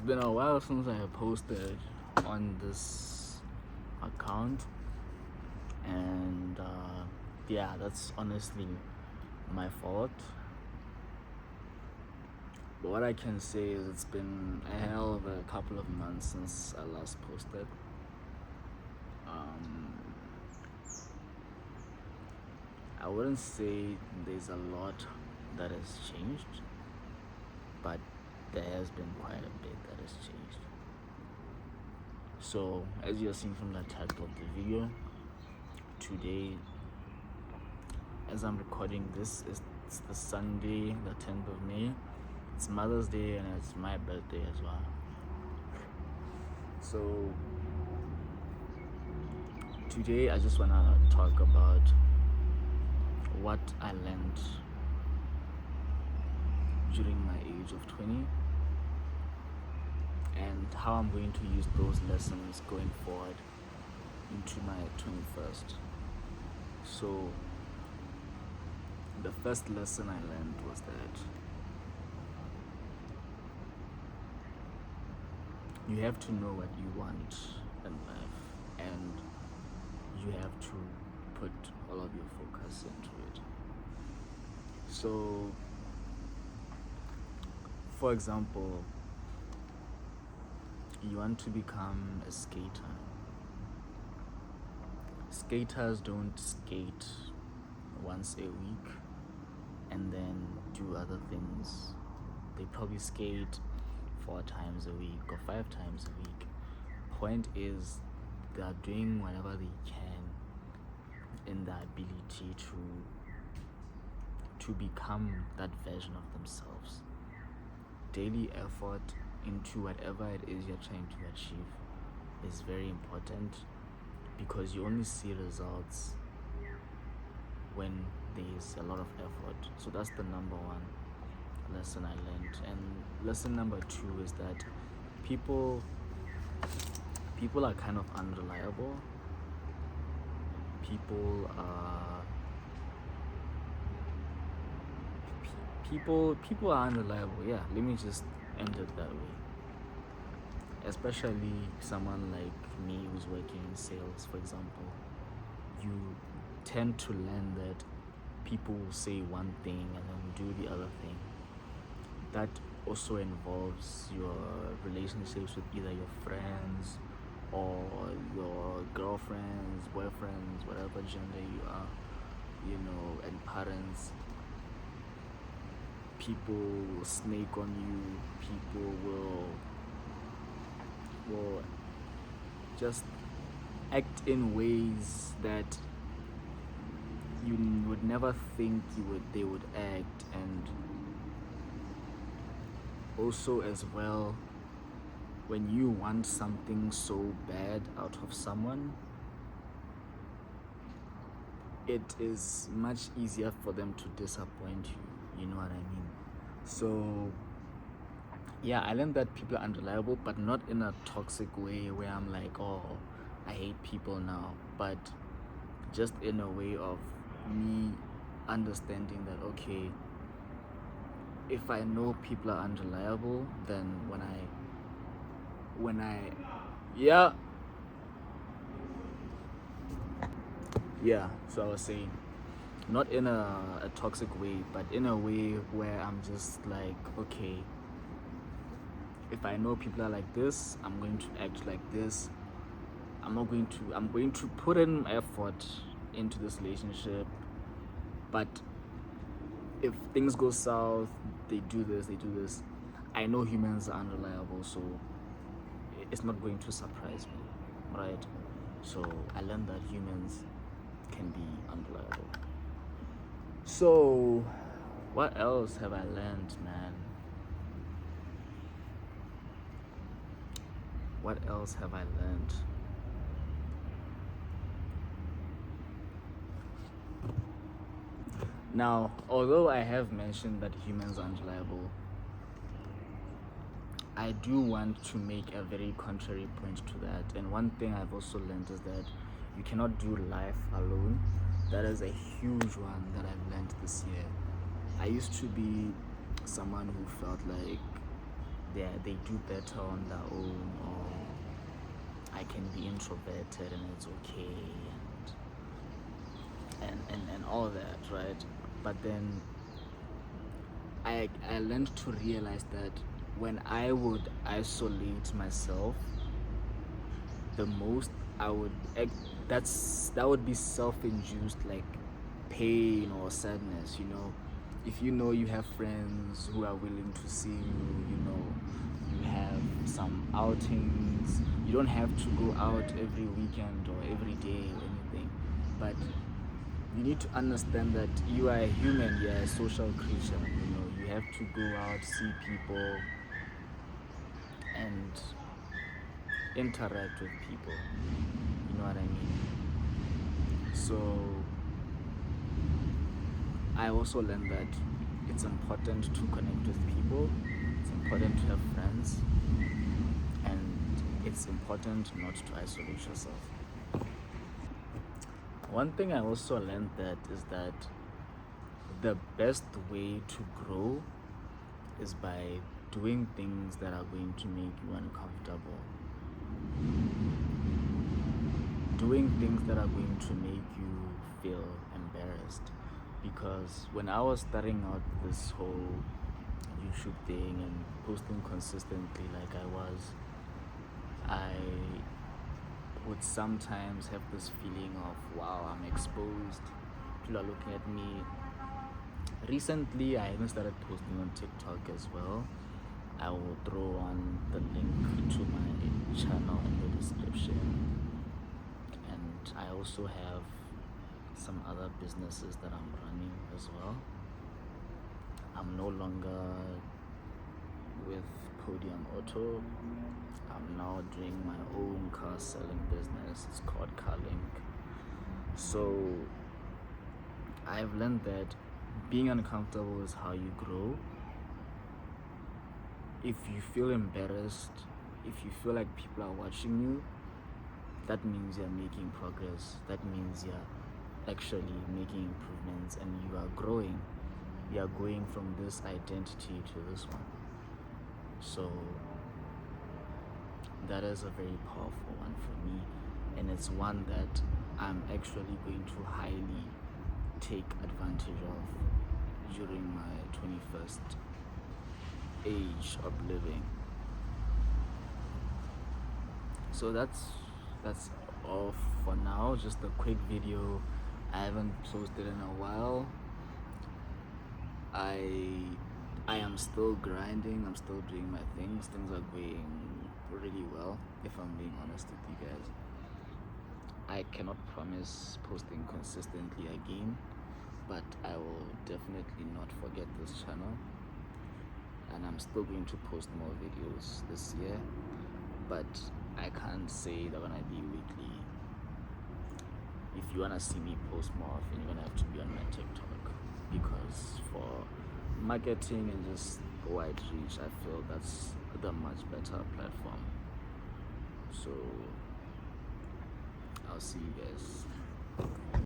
been a while since I posted on this account, and yeah, that's honestly my fault. But what I can say is it's been a hell of a couple of months since I last posted. I wouldn't say there's a lot that has changed, but there has been quite a bit that has changed. So, as you're seeing from the title of the video, today, as I'm recording this, it's the Sunday, the 10th of May. It's Mother's Day and it's my birthday as well. So, today I just want to talk about what I learned during my age of 20 and how I'm going to use those lessons going forward into my 21st. So the first lesson I learned was that you have to know what you want in life, and you have to put all of your focus into it. So, for example, you want to become a skater. Skaters don't skate once a week and then do other things. They probably skate 4 times a week or 5 times a week. Point is, they are doing whatever they can in their ability to become that version of themselves. Daily effort into whatever it is you're trying to achieve is very important, because you only see results when there's a lot of effort. So that's the number one lesson I learned. And lesson number 2 is that people are kind of unreliable. People are unreliable. Yeah, let me just end it that way. Especially someone like me who's working in sales, for example. You tend to learn that people will say one thing and then do the other thing. That also involves your relationships with either your friends or your girlfriends, boyfriends, whatever gender you are, and parents. People will snake on you. People will just act in ways that you would never think they would act. And also as well, when you want something so bad out of someone, it is much easier for them to disappoint you. You know what I mean? So yeah, I learned that people are unreliable, but not in a toxic way where I'm like, oh, I hate people now, but just in a way of me understanding that, okay, if I know people are unreliable, then when I so I was saying, not in a toxic way, but in a way where I'm just like, okay, if I know people are like this, I'm going to act like this. I'm going to put in effort into this relationship, but if things go south, they do this. I know humans are unreliable, so it's not going to surprise me, right? So I learned that humans can be unreliable. So what else have I learned, man? What else have I learned? Now, although I have mentioned that humans are unreliable, I do want to make a very contrary point to that. And one thing I've also learned is that you cannot do life alone. That is a huge one that I've learned this year. I used to be someone who felt like they do better on their own, or I can be introverted and it's okay, and all that, right? But then I learned to realize that when I would isolate myself the most, I would that would be self-induced, like pain or sadness, you know. If you know you have friends who are willing to see you, you know, you have some outings, you don't have to go out every weekend or every day or anything, but you need to understand that you are a human, you're a social creature, you know. You have to go out, see people, and interact with people, you know what I mean? So I also learned that it's important to connect with people, it's important to have friends, and it's important not to isolate yourself. One thing I also learned that is that the best way to grow is by doing things that are going to make you uncomfortable. Doing things that are going to make you feel embarrassed. Because when I was starting out this whole YouTube thing and posting consistently like I was, I would sometimes have this feeling of, wow, I'm exposed, people are looking at me. Recently, I even started posting on TikTok as well. I will throw on the link to my channel in the description. And I also have some other businesses that I'm running as well. I'm no longer with Podium Auto. I'm now doing my own car selling business. It's called CarLink. So I've learned that being uncomfortable is how you grow. If you feel embarrassed, if you feel like people are watching you, that means you're making progress. That means you're actually making improvements and you are growing. You are going from this identity to this one. So that is a very powerful one for me, and it's one that I'm actually going to highly take advantage of during my 21st age of living. So that's all for now. Just a quick video. I haven't posted in a while. I am still grinding, I'm still doing my things are going really well, if I'm being honest with you guys. I cannot promise posting consistently again, but I will definitely not forget this channel, and I'm still going to post more videos this year, but I can't say they're gonna be weekly. If you wanna see me post more often, you're gonna have to be on my TikTok, because for marketing and just wide reach, I feel that's the much better platform. So I'll see you guys.